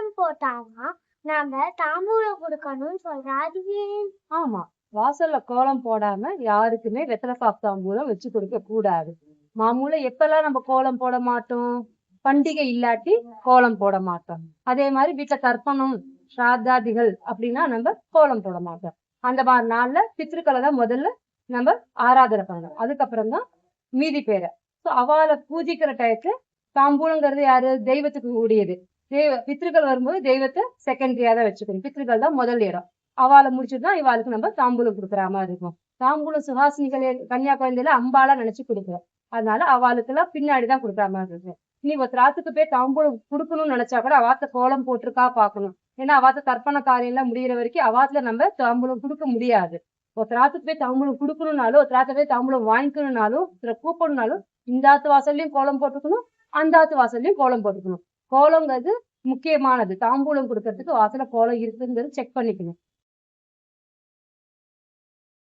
கோலம் போட்டாதான் நாம தாம்பூலம் கொடுக்கணும்னு சொல்றாரு. ஆமா, வாசல்ல கோலம் போடாம யாருக்குமே வெத்தலை பாக்கு தாம்பூலம் வச்சு கொடுக்க கூடாது. மாமூல எப்பெல்லாம் நம்ம கோலம் போட மாட்டோம்? பண்டிகை இல்லாட்டி கோலம் போட மாட்டோம். அதே மாதிரி வீட்டுல தர்ப்பணம் ஸ்ராத்தாதிகள் அப்படின்னா நம்ம கோலம் போட மாட்டோம். அந்த மாதிரி நாள்ல பித்ருக்களை தான் முதல்ல நம்ம ஆராதனை பண்ணணும். அதுக்கப்புறம் தான் மீதி பேரை. அவளை பூஜிக்கிற டயத்துல தாம்பூலங்கிறது யாரு? தெய்வத்துக்கு கூடியது. பித்ருக்கள் வரும்போது தெய்வத்தை செகண்டரியா தான் வச்சுக்கணும். பித்ருக்கள் தான் முதல் இடம். அவளை முடிச்சுட்டுதான் இவாளுக்கு நம்ம தாம்பூலம் கொடுக்குற மாதிரி இருக்கும். தாம்பூலம் சுஹாசினிகள் கன்னியா குழந்தையில அம்பாலா நினைச்சு கொடுக்குறோம். அதனால அவளுக்கு எல்லாம் பின்னாடிதான் கொடுக்குற மாதிரி இருக்கும். நீ ஒரு ராத்துக்கு போய் தாம்பூலம் கொடுக்கணும்னு நினைச்சா கூட அவாத்த கோலம் போட்டிருக்கா பாக்கணும். ஏன்னா அவாத்த தர்ப்பண காரியம் எல்லாம் முடியிற வரைக்கும் அவாத்துல நம்ம தாம்பூலம் கொடுக்க முடியாது. ஒரு ராத்துக்கு போய் தாம்பூலம் கொடுக்கணும்னாலும், ஒரு ராத்த போய் தாம்பூலம் வாங்கிக்கணும்னாலும், கூப்பிடணும்னாலும் இந்த ஆத்து வாசல்லையும் கோலம் போட்டுக்கணும், அந்த ஆத்து வாசல்லையும் கோலம் போட்டுக்கணும். கோலங்கிறது முக்கியமானது. தாம்பூலம் கொடுக்கறதுக்கு வாசல கோலம் இருக்குங்கிறது செக் பண்ணிக்கணும்.